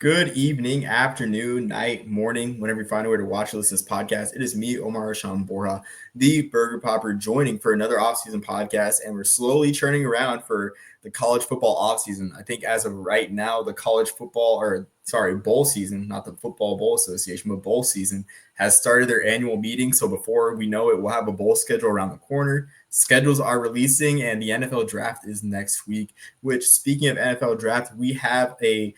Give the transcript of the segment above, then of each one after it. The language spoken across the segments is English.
Good evening, afternoon, night, morning, whenever you find a way to watch or listen to this podcast. It is me, Omar Hashan Borja, the Burger Popper, joining for another offseason podcast. And we're slowly churning around for the college football offseason. I think as of right now, the bowl season, not the Football Bowl Association, but bowl season has started their annual meeting. So before we know it, we'll have a bowl schedule around the corner. Schedules are releasing, and the NFL draft is next week. Which, speaking of NFL draft, we have a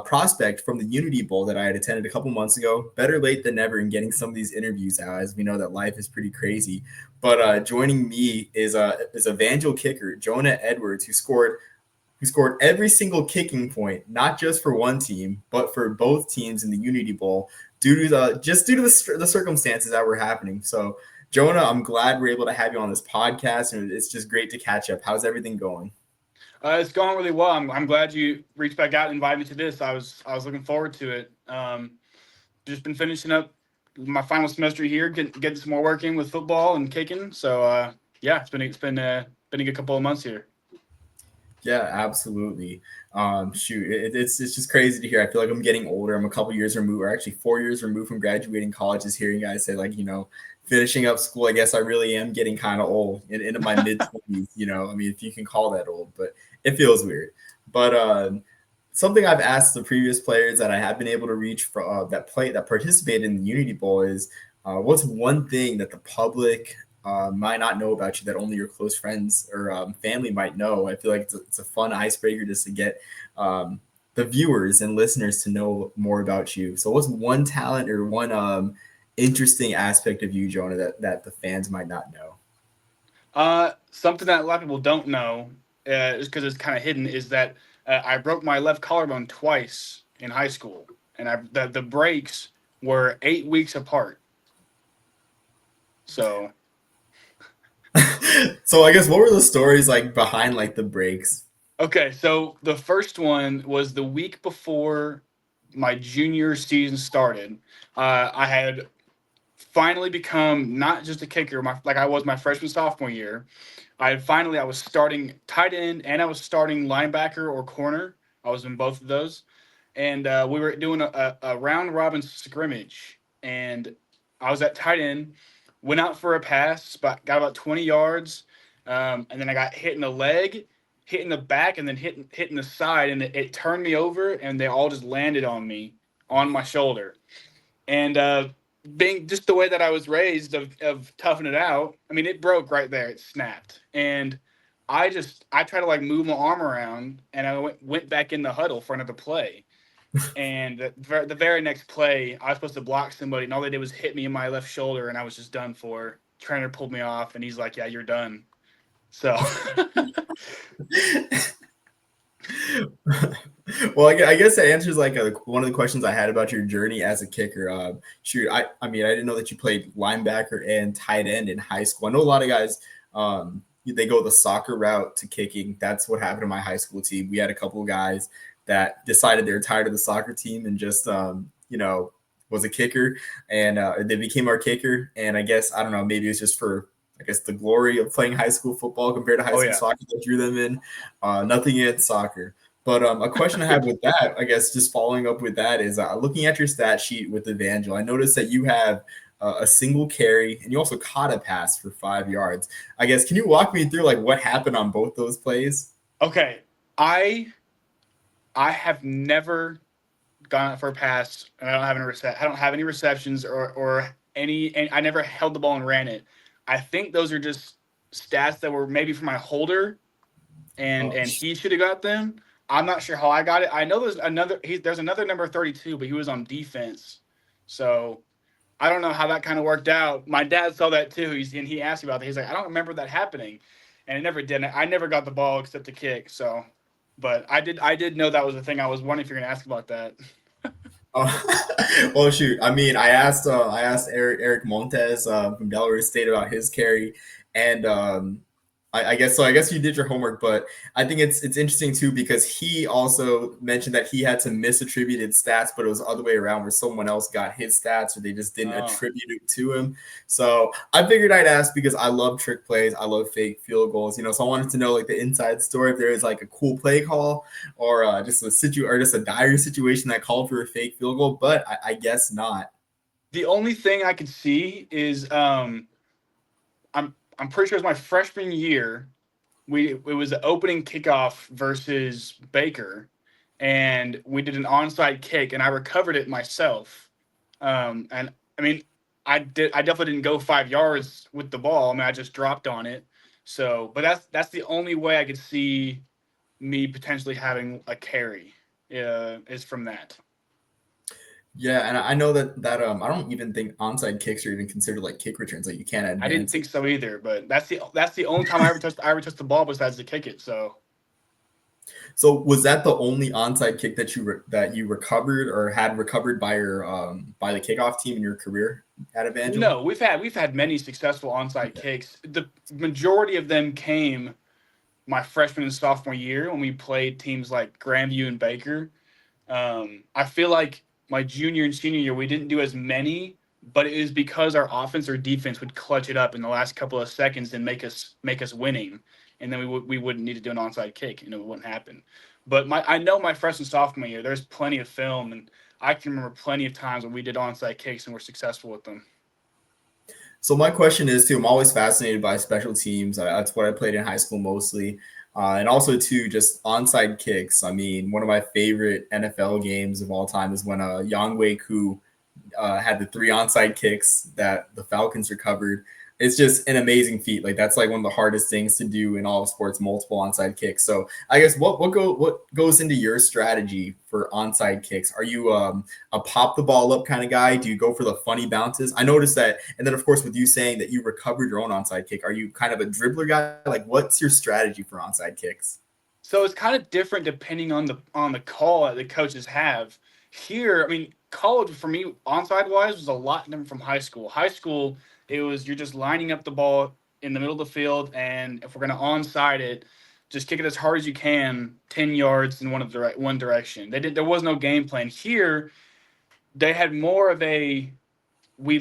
prospect from the Unity Bowl that I had attended a couple months ago. Better late than never in getting some of these interviews out, as we know that life is pretty crazy. But joining me is Evangel kicker Jonah Edwards, who scored every single kicking point, not just for one team, but for both teams in the Unity Bowl, due to the circumstances that were happening. So, Jonah, I'm glad we're able to have you on this podcast, and it's just great to catch up. How's everything going? It's going really well. I'm glad you reached back out and invited me to this. I was looking forward to it. Just been finishing up my final semester here, getting some more work in with football and kicking. So yeah, it's been a good couple of months here. Yeah, absolutely. It's just crazy to hear. I feel like I'm getting older. I'm a couple years removed, or actually 4 years removed from graduating college. Is hearing guys say finishing up school. I guess I really am getting kind of old, into my mid 20s. I mean, if you can call that old, but it feels weird. But something I've asked the previous players that I have been able to reach for that participated in the Unity Bowl is, what's one thing that the public might not know about you that only your close friends or family might know. I feel like it's a fun icebreaker just to get the viewers and listeners to know more about you. So, what's one talent or one interesting aspect of you, Jonah, that the fans might not know? Something that a lot of people don't know, is because it's kind of hidden, is that I broke my left collarbone twice in high school, and the breaks were 8 weeks apart. So So, I guess what were the stories like behind like the breaks? okay, so the first one was the week before my junior season started. I had finally become not just a kicker, like I was my freshman sophomore year. I was starting tight end and I was starting linebacker or corner. I was in both of those, and we were doing a round robin scrimmage, and I was at tight end. Went out for a pass, but got about 20 yards, and then I got hit in the leg, hit in the back, and then hit in the side, and it turned me over, and they all just landed on me on my shoulder. And being just the way that I was raised of toughing it out, I mean, it broke right there. It snapped. And I tried to like move my arm around, and I went back in the huddle for another play. And the very next play, I was supposed to block somebody, and all they did was hit me in my left shoulder, and I was just done for. Trainer pulled me off, and he's like, "Yeah, you're done." So Well, I guess that answers like one of the questions I had about your journey as a kicker. I mean, I didn't know that you played linebacker and tight end in high school. I know a lot of guys, they go the soccer route to kicking. That's what happened to my high school team. We had a couple of guys that decided they were tired of the soccer team and just, was a kicker, and they became our kicker. And I guess, I don't know, maybe it's just for, I guess, the glory of playing high school football compared to high oh school yeah. soccer that drew them in. Nothing against soccer. But a question I have with that, I guess, just following up with that is, looking at your stat sheet with Evangel, I noticed that you have a single carry and you also caught a pass for 5 yards. I guess, can you walk me through like what happened on both those plays? Okay. I have never gone out for a pass, and I don't have any receptions or any. And I never held the ball and ran it. I think those are just stats that were maybe for my holder, and Oh, and he should have got them. I'm not sure how I got it. I know there's another number 32, but he was on defense, so I don't know how that kind of worked out. My dad saw that too. And he asked me about that. He's like, I don't remember that happening, and it never did. I never got the ball except to kick. So, but I did know that was the thing. I was wondering if you're gonna ask about that. well, shoot. I mean, I asked Eric Montes from Delaware State about his carry, and I guess so. I guess you did your homework, but I think it's interesting too because he also mentioned that he had some misattributed stats, but it was the other way around where someone else got his stats or they just didn't Oh. attribute it to him. So I figured I'd ask because I love trick plays, I love fake field goals, so I wanted to know like the inside story if there is like a cool play call or just a dire situation that called for a fake field goal, but I guess not. The only thing I could see is I'm pretty sure it was my freshman year. It was the opening kickoff versus Baker, and we did an onside kick, and I recovered it myself. And I mean, I definitely didn't go 5 yards with the ball. I mean, I just dropped on it. So, but that's the only way I could see me potentially having a carry. Is from that. Yeah, and I know that I don't even think onside kicks are even considered like kick returns. Like you can't I didn't advance it. think so either, but that's the only time I ever touched the ball besides to kick it. So So was that the only onside kick that you recovered or had recovered by your by the kickoff team in your career at Evangel? no, we've had many successful onside kicks. The majority of them came my freshman and sophomore year when we played teams like Grandview and Baker. I feel like my junior and senior year we didn't do as many, but it is because our offense or defense would clutch it up in the last couple of seconds and make us winning, and then we wouldn't need to do an onside kick, and it wouldn't happen. But I know my freshman sophomore year, there's plenty of film, and I can remember plenty of times when we did onside kicks and were successful with them. So my question is too. I'm always fascinated by special teams. That's what I played in high school mostly, and also too just onside kicks. I mean, one of my favorite NFL games of all time is when Younghoe Koo had the 3 onside kicks that the Falcons recovered. It's just an amazing feat. Like that's like one of the hardest things to do in all of sports, multiple onside kicks. So I guess what goes into your strategy for onside kicks? Are you a pop the ball up kind of guy? Do you go for the funny bounces? I noticed that, and then of course with you saying that you recovered your own onside kick, are you kind of a dribbler guy? Like what's your strategy for onside kicks? So it's kind of different depending on the call that the coaches have. Here, I mean, college for me, onside wise, was a lot different from high school. High school, it was you're just lining up the ball in the middle of the field, and if we're gonna onside it, just kick it as hard as you can, 10 yards in one direction. There was no game plan. Here, they had more of a I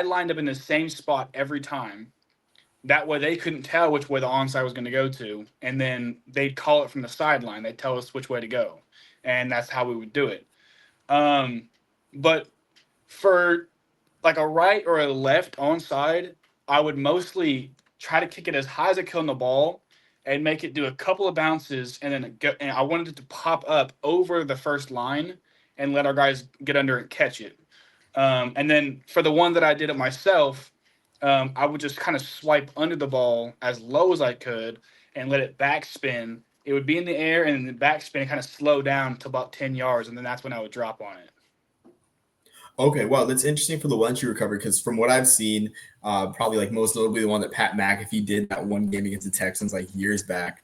lined up in the same spot every time, that way they couldn't tell which way the onside was going to go to, and then they'd call it from the sideline. They'd tell us which way to go, and that's how we would do it. Um, but for like a right or a left onside, I would mostly try to kick it as high as I could on the ball and make it do a couple of bounces, and then and I wanted it to pop up over the first line and let our guys get under and catch it. And then for the one that I did it myself, I would just kind of swipe under the ball as low as I could and let it backspin. It would be in the air and then backspin and kind of slow down to about 10 yards, and then that's when I would drop on it. Okay, well, that's interesting for the ones you recovered because from what I've seen, probably like most notably the one that Pat McAfee did that one game against the Texans like years back,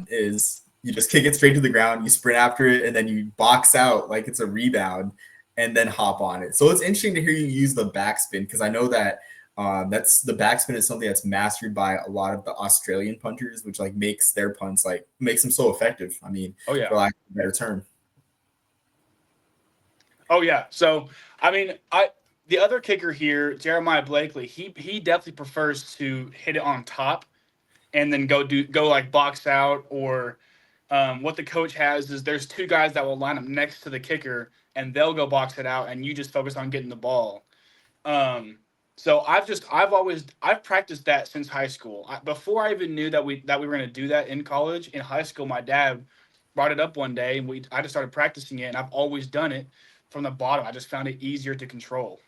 is you just kick it straight to the ground, you sprint after it, and then you box out like it's a rebound, and then hop on it. So it's interesting to hear you use the backspin because I know that that's the backspin is something that's mastered by a lot of the Australian punters, which like makes their punts like makes them so effective. I mean, Oh, yeah. for lack of a better term. Oh, yeah. So, I mean, the other kicker here, Jeremiah Blakely, he definitely prefers to hit it on top and then go like box out, or what the coach has is there's two guys that will line up next to the kicker and they'll go box it out, and you just focus on getting the ball. So I've practiced that since high school. Before I even knew that we were going to do that in college. In high school, my dad brought it up one day, and I just started practicing it, and I've always done it from the bottom. I just found it easier to control.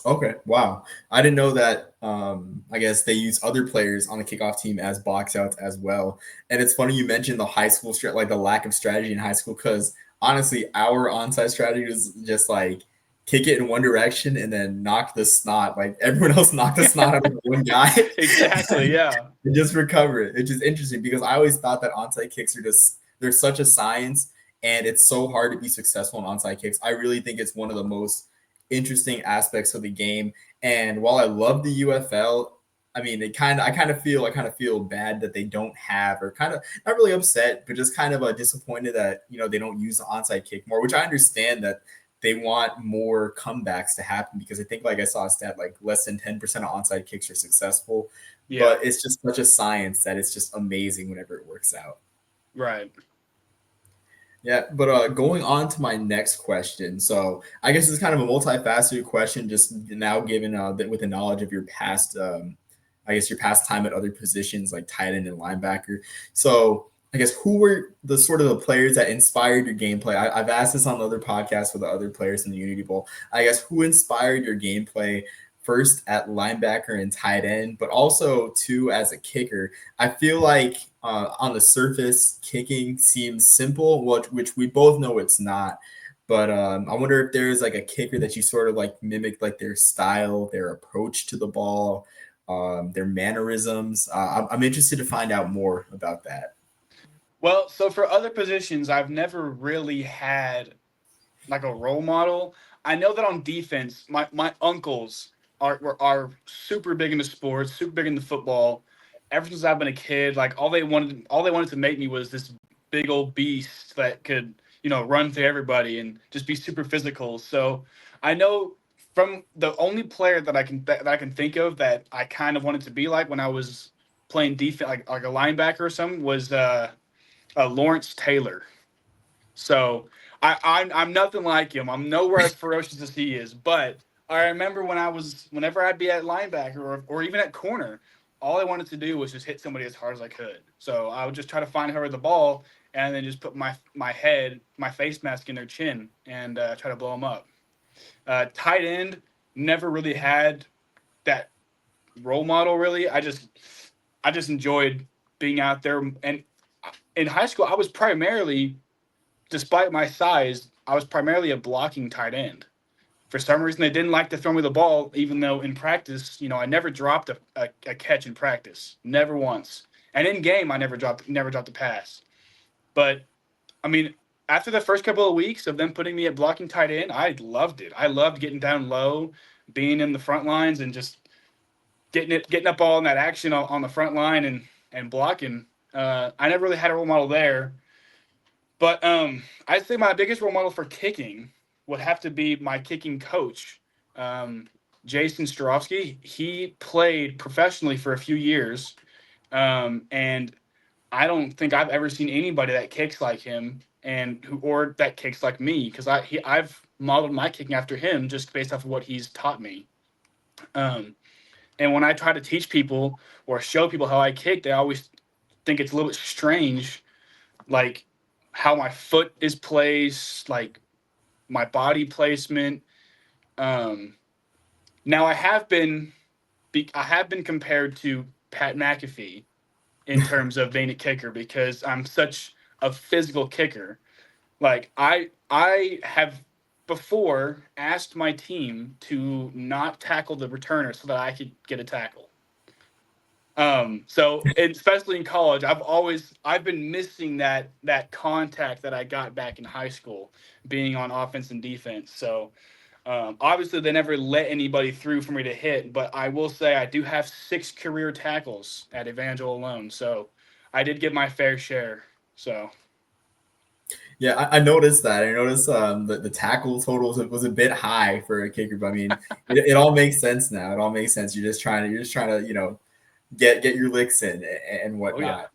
Okay, wow. I didn't know that. I guess they use other players on the kickoff team as box outs as well. And it's funny you mentioned the high school like the lack of strategy in high school, because honestly, our onside strategy is just like kick it in one direction and then knock the snot. Like everyone else knock the snot out of one guy. Exactly. Yeah. And just recover it. It's just interesting because I always thought that onside kicks are just they're such a science and it's so hard to be successful in onside kicks. I really think it's one of the most interesting aspects of the game. And while I love the UFL, I mean, I kind of feel bad that they don't have, or kind of not really upset, but just kind of disappointed that they don't use the onside kick more. Which I understand that they want more comebacks to happen because I think like I saw a stat like less than 10% of onside kicks are successful, Yeah, but it's just such a science that it's just amazing whenever it works out. right. Yeah, but going on to my next question. So I guess it's kind of a multifaceted question, just now given that with the knowledge of your past, I guess your past time at other positions like tight end and linebacker. So I guess who were the sort of the players that inspired your gameplay? I've asked this on other podcasts with the other players in the Unity Bowl. I guess who inspired your gameplay first at linebacker and tight end, but also too as a kicker? I feel like on the surface, kicking seems simple, which we both know it's not. But I wonder if there's like a kicker that you sort of like mimic, like their style, their approach to the ball, their mannerisms. I'm interested to find out more about that. Well, so for other positions, I've never really had like a role model. I know that on defense, my uncles are super big into sports, super big into football. Ever since I've been a kid, like all they wanted to make me was this big old beast that could run through everybody and just be super physical. So I know from the only player that I can think of that I kind of wanted to be like when I was playing defense, like a linebacker or something, was Lawrence Taylor. So I'm nothing like him. I'm nowhere as ferocious as he is. But I remember whenever I'd be at linebacker or even at corner, all I wanted to do was just hit somebody as hard as I could. So I would just try to find her with the ball and then just put my face mask in their chin and try to blow them up. Tight end, never really had that role model. Really, I just enjoyed being out there. And in high school, I was primarily, despite my size, I was primarily a blocking tight end. For some reason, they didn't like to throw me the ball, even though in practice, I never dropped a catch in practice, never once. And in game, I never dropped a pass. But I mean, after the first couple of weeks of them putting me at blocking tight end, I loved it. I loved getting down low, being in the front lines, and just getting up all in that action on the front line and blocking. I never really had a role model there. But I'd say my biggest role model for kicking would have to be my kicking coach, um, Jason Starofsky. He played professionally for a few years, and I don't think I've ever seen anybody that kicks like him or that kicks like me because I've modeled my kicking after him just based off of what he's taught me. Um, and when I try to teach people or show people how I kick, they always think it's a little bit strange, like how my foot is placed, like my body placement. Um, Now I have been compared to Pat McAfee in terms of being a kicker because I'm such a physical kicker. Like I have before asked my team to not tackle the returner so that I could get a tackle. So especially in college, I've been missing that contact that I got back in high school, being on offense and defense. So obviously they never let anybody through for me to hit, but I will say I do have 6 career tackles at Evangel alone. So I did get my fair share. So Yeah, I noticed that. I noticed the tackle total was a bit high for a kicker, but I mean, it all makes sense now. It all makes sense. You're just trying to get your licks in and oh yeah.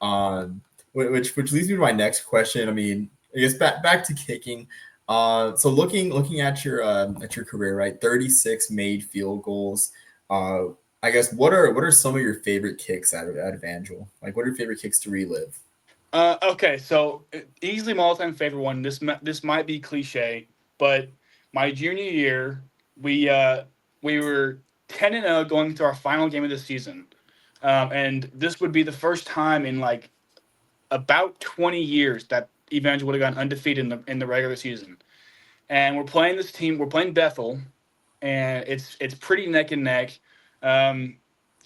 whatnot. Which leads me to my next question. I mean, I guess back to kicking. So looking at your career, right? 36 made field goals. Uh, I guess what are some of your favorite kicks at Evangel? Like, what are your favorite kicks to relive? Okay, so easily my all-time favorite one. This might be cliche, but my junior year, we were 10-0 going into our final game of the season, and this would be the first time in like about 20 years that Evangel would have gone undefeated in the regular season. And we're playing this team. We're playing Bethel, and it's pretty neck and neck. Um,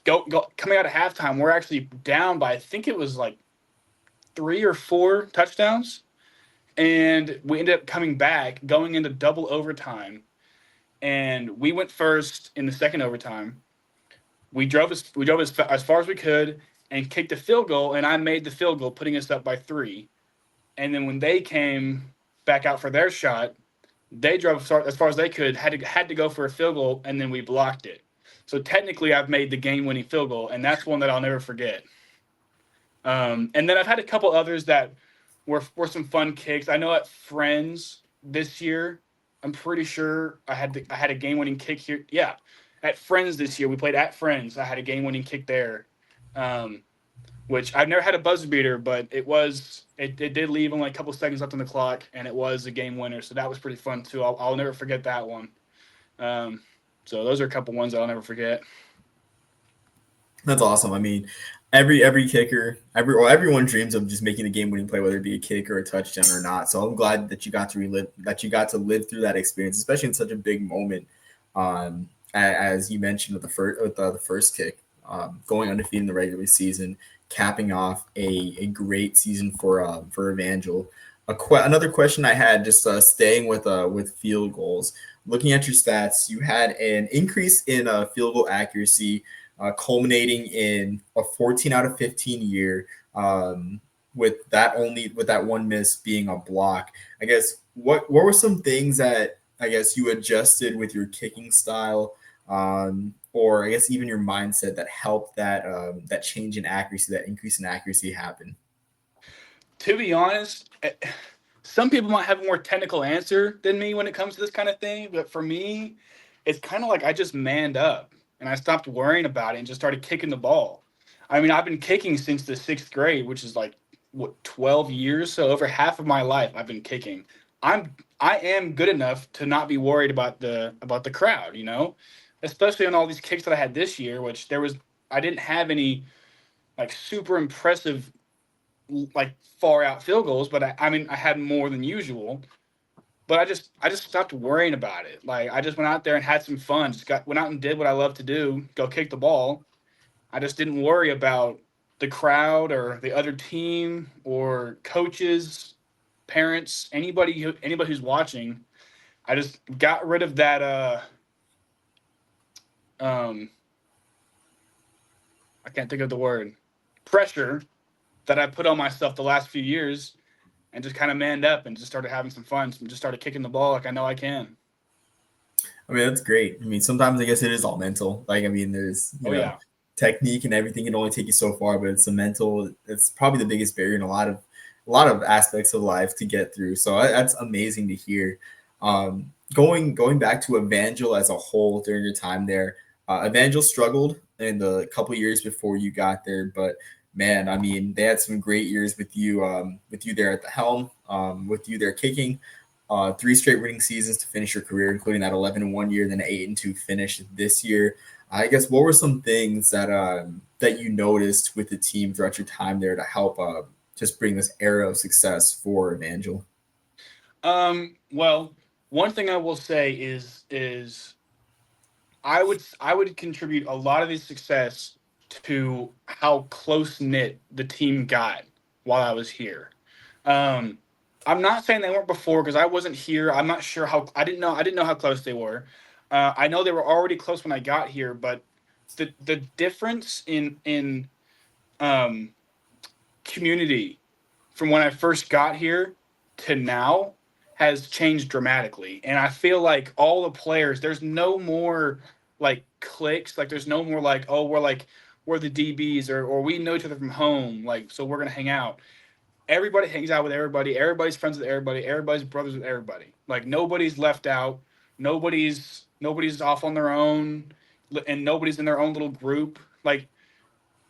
coming out of halftime, we're actually down by I think it was like 3 or 4 touchdowns, and we ended up coming back, going into double overtime, and we went first in the second overtime. we drove as far as we could and kicked a field goal, and I made the field goal, putting us up by 3. And then when they came back out for their shot, they drove as far as they could, had to go for a field goal, and then we blocked it. So technically, I've made the game-winning field goal, and that's one that I'll never forget. And then I've had a couple others that were some fun kicks. I know at Friends this year, I'm pretty sure I had a game-winning kick here. Yeah, at Friends this year, we played at Friends. I had a game-winning kick there, um, which I've never had a buzzer beater, but it did leave only a couple seconds left on the clock, and it was a game winner. So that was pretty fun too. I'll never forget that one. Um, so those are a couple ones that I'll never forget. That's awesome. I mean, every kicker, everyone dreams of just making a game-winning play, whether it be a kick or a touchdown or not. So I'm glad that you got to live through that experience, especially in such a big moment. As you mentioned with the first kick, going undefeated in the regular season, capping off a great season for Evangel. Another question I had, just staying with field goals. Looking at your stats, you had an increase in field goal accuracy, culminating in a 14 out of 15 year, with that one miss being a block. I guess what were some things that I guess you adjusted with your kicking style, or I guess even your mindset, that helped that change in accuracy, that increase in accuracy happen? To be honest, some people might have a more technical answer than me when it comes to this kind of thing, but for me, it's kind of like I just manned up and I stopped worrying about it and just started kicking the ball. I mean, I've been kicking since the 6th grade, which is like what, 12 years. So over half of my life, I've been kicking. I am good enough to not be worried about the crowd, especially on all these kicks that I had this year, which I didn't have any like super impressive like far out field goals, but I mean I had more than usual. But I just stopped worrying about it. Like I just went out there and had some fun. Went out and did what I love to do, go kick the ball. I just didn't worry about the crowd or the other team or coaches, parents, anybody who's watching. I just got rid of that um I can't think of the word, pressure that I put on myself the last few years, and just kind of manned up and just started having some fun. Just started kicking the ball like I know I can. I mean, that's great. I mean, sometimes I guess it is all mental. Like, I mean, there's, Oh yeah. technique and everything can only take you so far, but it's the mental. It's probably the biggest barrier in a lot of aspects of life to get through. So that's amazing to hear. Going back to Evangel as a whole during your time there, Evangel struggled in the couple years before you got there, but man, I mean, they had some great years with you there at the helm, with you there kicking. 3 straight winning seasons to finish your career, including that 11-1 year, then 8-2 finish this year. I guess what were some things that you noticed with the team throughout your time there to help just bring this era of success for Evangel? Well, one thing I will say is I would contribute a lot of the success to how close knit the team got while I was here. Um, I'm not saying they weren't before because I wasn't here. I'm not sure how. I didn't know how close they were. I know they were already close when I got here, but the difference in um, community from when I first got here to now has changed dramatically. And I feel like all the players, there's no more like cliques. Like there's no more like, oh, we're the DBs or we know each other from home. Like, so we're gonna hang out. Everybody hangs out with everybody. Everybody's friends with everybody. Everybody's brothers with everybody. Like nobody's left out. Nobody's off on their own, and nobody's in their own little group. Like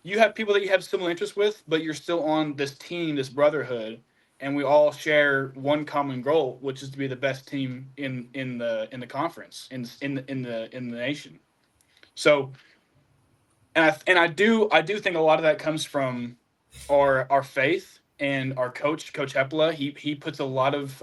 you have people that you have similar interests with, but you're still on this team, this brotherhood, and we all share one common goal, which is to be the best team in the conference, in the nation. So, and I do think a lot of that comes from our faith and our Coach Hepla. He puts a lot of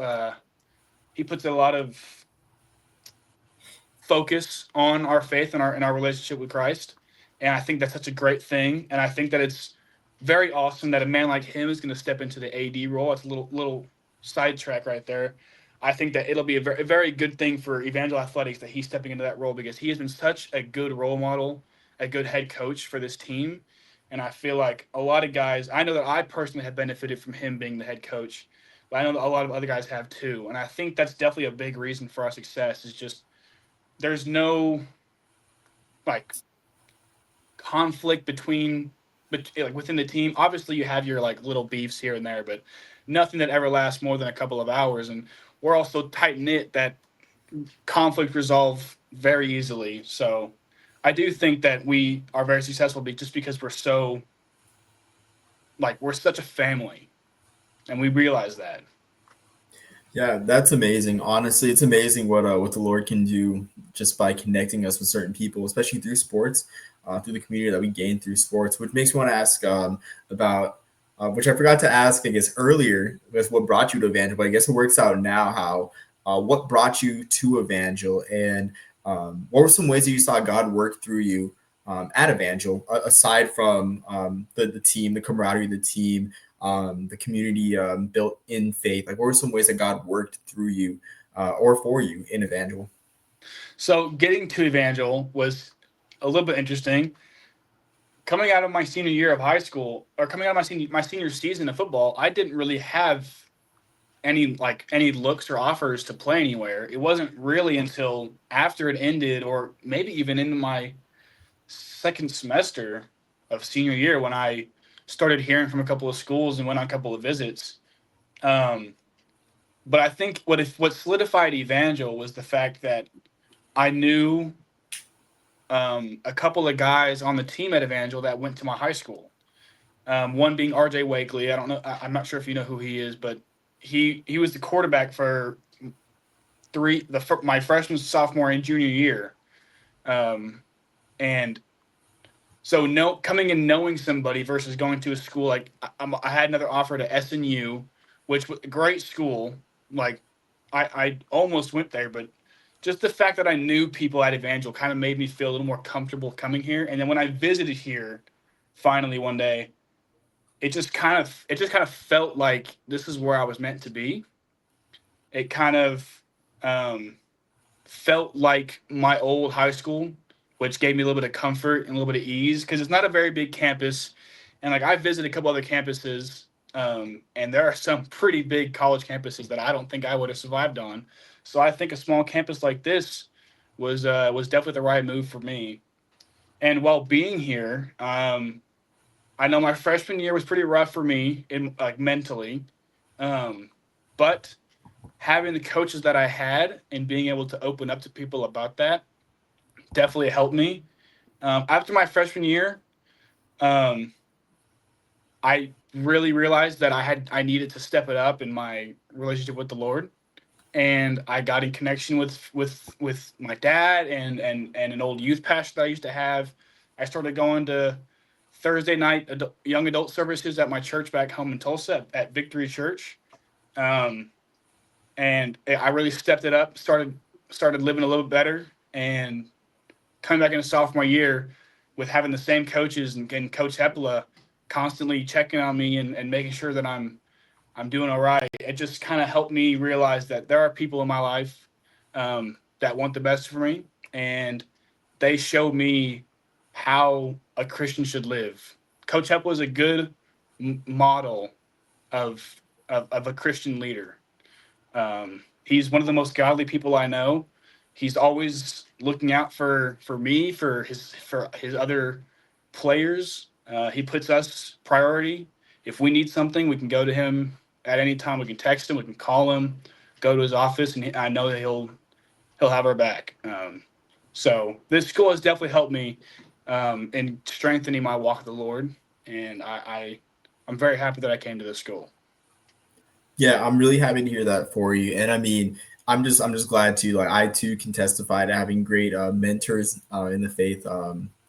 focus on our faith and our relationship with Christ. And I think that's such a great thing. And I think that it's very awesome that a man like him is going to step into the AD role. It's a little sidetrack right there. I think that it'll be a very good thing for Evangel Athletics that he's stepping into that role because he has been such a good role model a good head coach for this team. And I feel like a lot of guys, I know that I personally have benefited from him being the head coach, but I know that a lot of other guys have too. And I think that's definitely a big reason for our success is just there's no like conflict between but like within the team. Obviously you have your like little beefs here and there, but nothing that ever lasts more than a couple of hours. And we're all so tight knit that conflict resolve very easily. So I do think that we are very successful just because we're so like we're such a family and we realize that. Yeah, that's amazing. Honestly, it's amazing what the Lord can do just by connecting us with certain people, especially through sports, through the community that we gain through sports. Which makes me want to ask about which I forgot to ask, I guess earlier, was what brought you to Evangel. But I guess it works out now. How what brought you to Evangel, and what were some ways that you saw God work through you at Evangel, aside from the team, the camaraderie of the team, the community built in faith? Like, what were some ways that God worked through you or for you in Evangel? So getting to Evangel was a little bit interesting. Coming out of my senior year of high school, or coming out of my senior season of football, I didn't really have any looks or offers to play anywhere. It wasn't really until after it ended, or maybe even into my second semester of senior year, when I started hearing from a couple of schools and went on a couple of visits. Um, but I think what solidified Evangel was the fact that I knew a couple of guys on the team at Evangel that went to my high school. One being RJ Wakely. I don't know. I'm not sure if you know who he is, but he was the quarterback for my freshman, sophomore, and junior year. And so coming and knowing somebody versus going to a school like I had another offer to SNU, which was a great school. Like I almost went there, but just the fact that I knew people at Evangel kind of made me feel a little more comfortable coming here. And then when I visited here, finally one day, it just kind of felt like this is where I was meant to be. It kind of um, felt like my old high school, which gave me a little bit of comfort and a little bit of ease because it's not a very big campus. And like I visited a couple other campuses, and there are some pretty big college campuses that I don't think I would have survived on. So I think a small campus like this was definitely the right move for me. And while being here, I know my freshman year was pretty rough for me in like mentally, but having the coaches that I had and being able to open up to people about that definitely helped me. After my freshman year, um, I really realized that I needed to step it up in my relationship with the Lord, and I got in connection with my dad and an old youth pastor that I used to have. I started going to Thursday night young adult services at my church back home in Tulsa at Victory Church, um, and I really stepped it up. Started living a little better, and coming back into sophomore year with having the same coaches and Coach Hepla constantly checking on me and making sure that I'm doing all right. It just kind of helped me realize that there are people in my life that want the best for me, and they showed me how a Christian should live. Coach Hepla is a good model of, of a Christian leader. He's one of the most godly people I know. He's always looking out for me, for his other players. He puts us priority. If we need something, we can go to him at any time. We can text him, we can call him, go to his office, and I know that he'll have our back. So this school has definitely helped me in strengthening my walk with the Lord, and I'm very happy that I came to this school. Yeah, I'm really happy to hear that for you. And I mean, I'm just glad to like I too can testify to having great mentors in the faith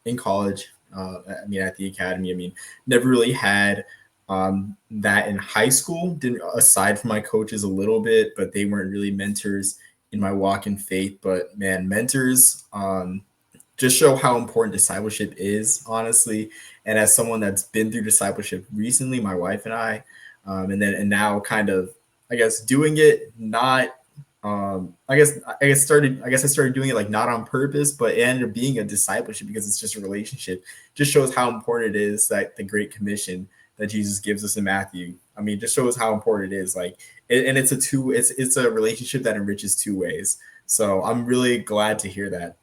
in college. I mean, at the academy. I mean, never really had that in high school. Didn't aside from my coaches a little bit, but they weren't really mentors in my walk in faith. But man, mentors just show how important discipleship is, honestly. And as someone that's been through discipleship recently, my wife and I, and now kind of, I guess, doing it not I started doing it like not on purpose, but it ended up being a discipleship because it's just a relationship. Just shows how important it is that the Great Commission that Jesus gives us in Matthew. I mean, just shows how important it is. And it's a relationship that enriches two ways. So I'm really glad to hear that.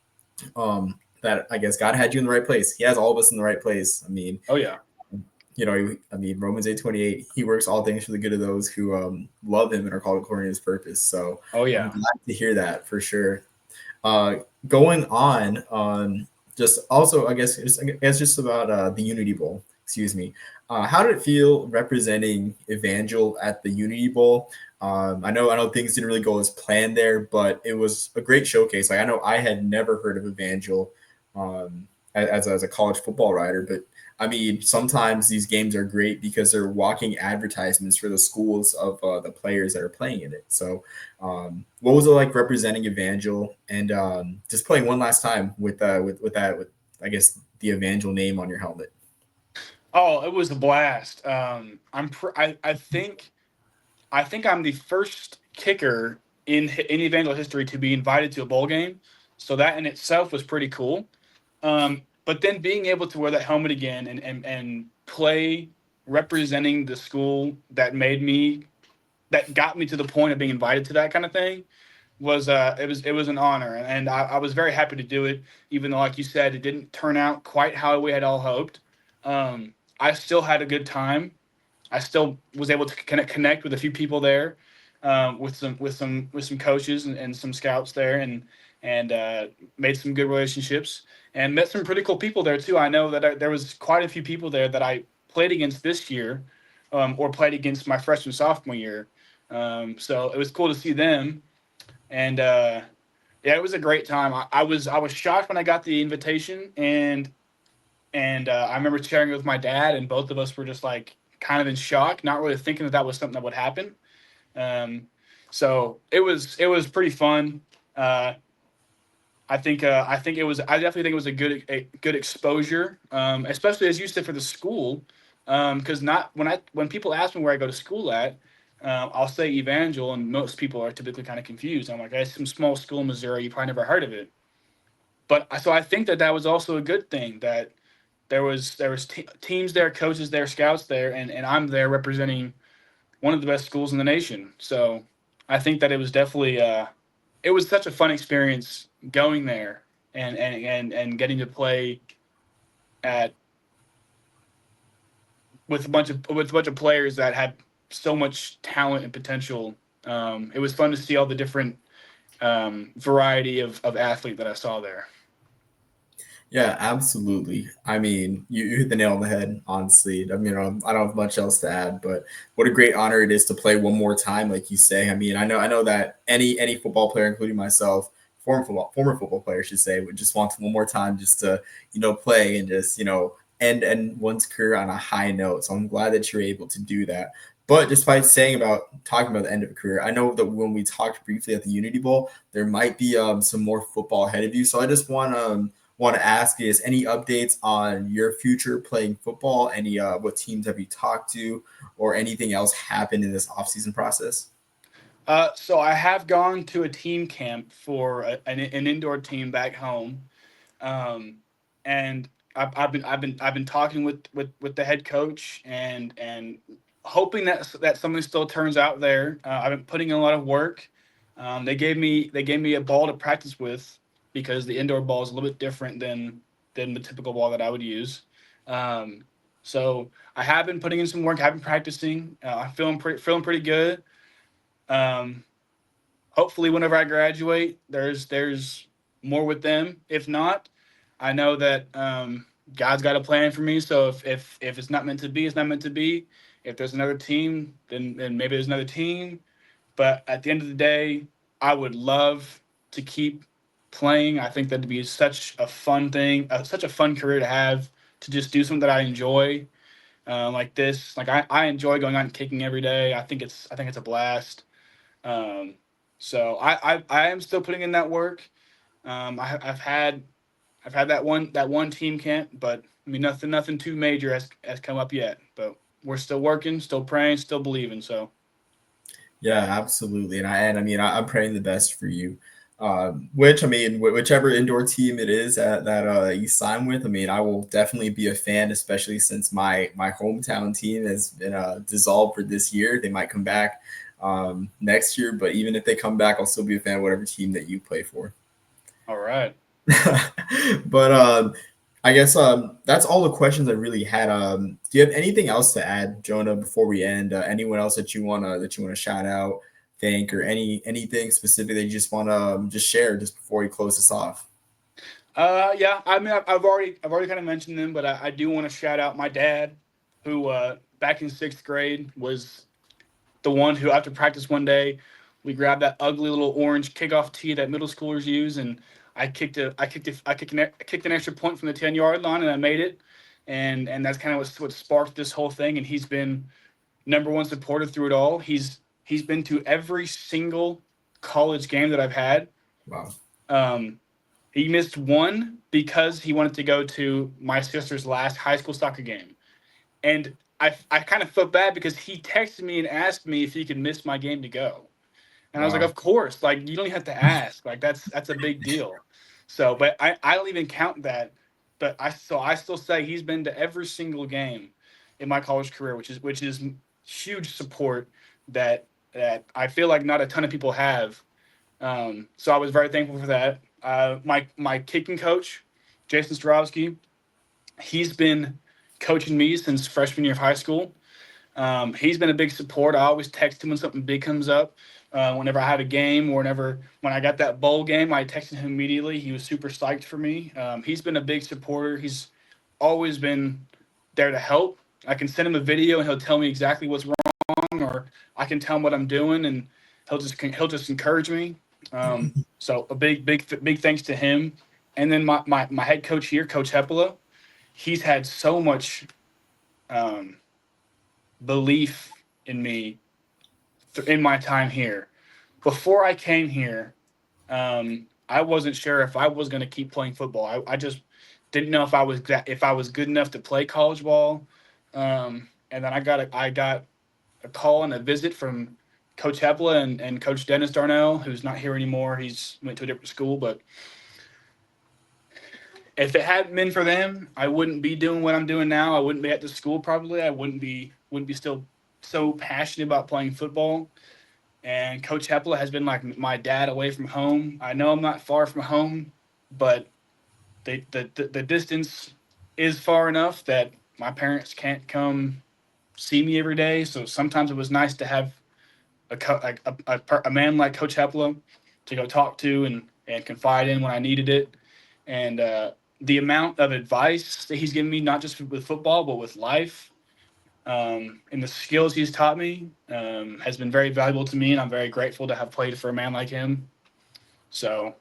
That I guess God had you in the right place. He has all of us in the right place. I mean, Oh yeah. Romans 8:28, he works all things for the good of those who love him and are called according to his purpose. So Oh I'm yeah. glad to hear that for sure. Going on, just also, it's just about the Unity Bowl. Excuse me. How did it feel representing Evangel at the Unity Bowl? I know things didn't really go as planned there, but it was a great showcase. Like I know I had never heard of Evangel as a college football writer, but I mean, sometimes these games are great because they're walking advertisements for the schools of the players that are playing in it. So, what was it like representing Evangel and just playing one last time with I guess the Evangel name on your helmet? Oh, it was a blast. I think I'm the first kicker in Evangel history to be invited to a bowl game, so that in itself was pretty cool. But then being able to wear that helmet again and play representing the school that got me to the point of being invited to that kind of thing was it was an honor, and I was very happy to do it, even though, like you said, it didn't turn out quite how we had all hoped. I still had a good time. I still was able to connect with a few people there, with some coaches and some scouts there, and made some good relationships and met some pretty cool people there too. I know that there was quite a few people there that I played against this year, or played against my freshman sophomore year. So it was cool to see them, and yeah, it was a great time. I was shocked when I got the invitation, and I remember sharing it with my dad, and both of us were just like kind of in shock, not really thinking that that was something that would happen. Um, so it was pretty fun. Uh, I think it was I definitely think it was a good exposure, especially as you said for the school, because not when people ask me where I go to school at. I'll say Evangel, and most people are typically kind of confused. I'm like, it's some small school in Missouri. You probably never heard of it. But so I think that that was also a good thing that there was teams there, coaches there, scouts there, and I'm there representing one of the best schools in the nation. So I think that it was definitely it was such a fun experience going there and getting to play at with a bunch of players that had so much talent and potential. It was fun to see all the different variety of athlete that I saw there. Yeah, absolutely. I mean, you hit the nail on the head, honestly. I mean, I don't have much else to add, but what a great honor it is to play one more time, like you say. I mean, I know that any football player, including myself, former football player, I should say, would just want one more time just to play and just end one's career on a high note. So I'm glad that you're able to do that. But despite talking about the end of a career, I know that when we talked briefly at the Unity Bowl, there might be some more football ahead of you. So I just want to ask is any updates on your future playing football? Any what teams have you talked to, or anything else happened in this offseason process? So I have gone to a team camp for an indoor team back home, and I've been talking with the head coach and hoping that something still turns out there. I've been putting in a lot of work. They gave me a ball to practice with because the indoor ball is a little bit different than the typical ball that I would use. Um, so I have been putting in some work. I've been practicing. I'm feeling pretty good. Um, Hopefully whenever I graduate, there's more with them. If not, I know that God's got a plan for me. So if it's not meant to be, it's not meant to be. If there's another team, then maybe there's another team. But at the end of the day, I would love to keep playing. I think that'd be such a fun thing, such a fun career to have, to just do something that I enjoy, like this. Like I enjoy going out and kicking every day. I think it's a blast. Um, so I am still putting in that work. I've had that one team camp, but I mean nothing too major has come up yet. But we're still working, still praying, still believing. So Yeah, absolutely. And I mean, I'm praying the best for you. Which I mean, whichever indoor team it is that you sign with, I mean, I will definitely be a fan, especially since my hometown team has been dissolved for this year. They might come back next year, but even if they come back, I'll still be a fan of whatever team that you play for. All right. But I guess that's all the questions I really had. Do you have anything else to add, Jonah, before we end? Anyone else that you wanna shout out, thank, or anything specific that you just wanna just share just before we close this off? Yeah. I mean, I've already kind of mentioned them, but I do want to shout out my dad, who back in sixth grade was the one who, after practice one day, we grabbed that ugly little orange kickoff tee that middle schoolers use, and I kicked an extra point from the 10-yard line, and I made it, and that's kind of what sparked this whole thing. And he's been number one supporter through it all. He's been to every single college game that I've had. Wow. Um, he missed one because he wanted to go to my sister's last high school soccer game, and I kind of felt bad because he texted me and asked me if he could miss my game to go. And I was like, Wow. of course, like you don't even have to ask. Like that's a big deal. So, but I don't even count that. But I still say he's been to every single game in my college career, which is huge support that I feel like not a ton of people have. So I was very thankful for that. My kicking coach, Jason Strowski, he's been coaching me since freshman year of high school. He's been a big support. I always text him when something big comes up. Whenever I have a game, or when I got that bowl game, I texted him immediately. He was super psyched for me. He's been a big supporter. He's always been there to help. I can send him a video and he'll tell me exactly what's wrong, or I can tell him what I'm doing and he'll just encourage me. So a big thanks to him. And then my head coach here, Coach Hepela, he's had so much um, belief in me in my time here. Before I came here, I wasn't sure if I was going to keep playing football. I just didn't know if I was good enough to play college ball. And then I got a call and a visit from Coach Hepla and Coach Dennis Darnell, who's not here anymore. He's went to a different school. But if it hadn't been for them, I wouldn't be doing what I'm doing now. I wouldn't be at the school probably. I wouldn't be still so passionate about playing football. And Coach Hepla has been like my dad away from home. I know I'm not far from home, but the distance is far enough that my parents can't come see me every day. So sometimes it was nice to have a man like Coach Hepla to go talk to and confide in when I needed it. And the amount of advice that he's given me, not just with football, but with life, and the skills he's taught me, has been very valuable to me. And I'm very grateful to have played for a man like him. So,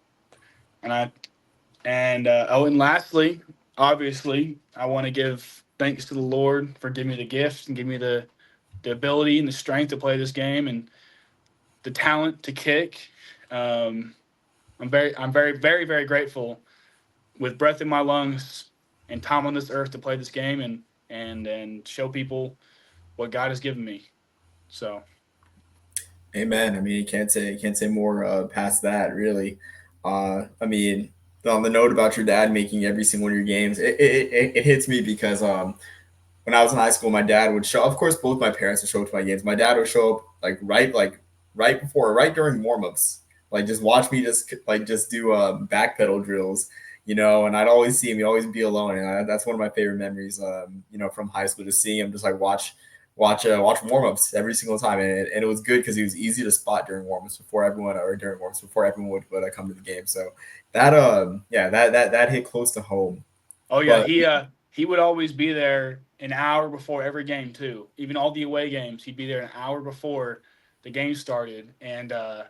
and I, and lastly, obviously, I want to give thanks to the Lord for giving me the gift and giving me the ability and the strength to play this game and the talent to kick. Um, I'm very, very grateful with breath in my lungs and time on this earth to play this game and show people what God has given me. So, Amen. I mean, you can't say more past that, really. I mean, on the note about your dad making every single one of your games, it hits me because when I was in high school, my dad would show. Of course, both my parents would show up to my games. My dad would show up right before, right during warmups, like just watch me just do backpedal drills, And I'd always see him. He'd always be alone, and that's one of my favorite memories, from high school. Just seeing him just like watch warmups every single time, and it was good because he was easy to spot during warmups before everyone would come to the game. So that yeah, that hit close to home, oh yeah, but. he would always be there an hour before every game too. Even all the away games, he'd be there an hour before the game started. And I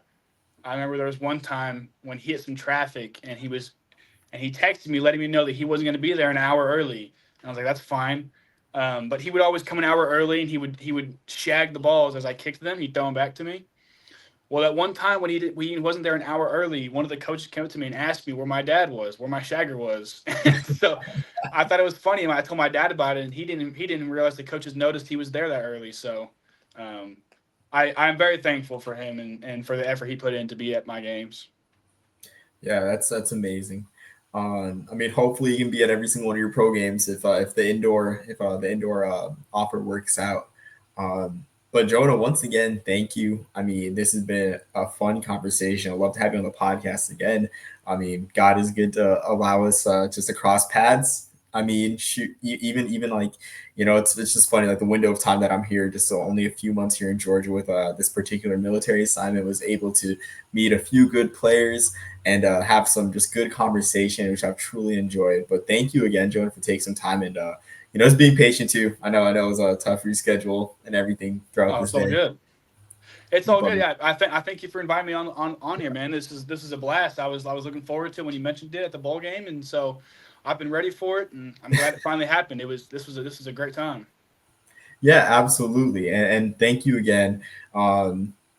remember there was one time when he hit some traffic and he texted me letting me know that he wasn't going to be there an hour early. And I was like, that's fine. But he would always come an hour early and he would shag the balls as I kicked them. He'd throw them back to me. Well, at one time when he wasn't there an hour early, one of the coaches came up to me and asked me where my dad was, where my shagger was. So I thought it was funny. I told my dad about it, and he didn't realize the coaches noticed he was there that early. So um, I'm very thankful for him and for the effort he put in to be at my games. Yeah, that's amazing. I mean, hopefully you can be at every single one of your pro games if the indoor offer works out. But Jonah, once again, thank you. I mean, this has been a fun conversation. I'd love to have you on the podcast again. I mean, God is good to allow us just to cross paths. I mean, shoot, even like, it's just funny, like the window of time that I'm here, just so only a few months here in Georgia with this particular military assignment, was able to meet a few good players and have some just good conversation, which I've truly enjoyed. But thank you again, Jonah, for taking some time and just being patient too. I know it was a tough reschedule and everything throughout Oh, this it's all day. good. It's all good. But Yeah, I thank you for inviting me on here, man. This is a blast. I was looking forward to it when you mentioned it at the bowl game, and so I've been ready for it, and I'm glad it finally happened. This was a great time. yeah, absolutely. And thank you again.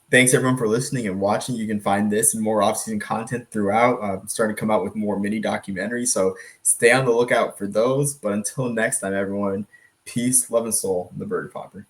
Thanks everyone for listening and watching. You can find this and more off-season content throughout. Starting to come out with more mini documentaries, so stay on the lookout for those. But until next time, everyone, peace, love, and soul, the Burger Popper.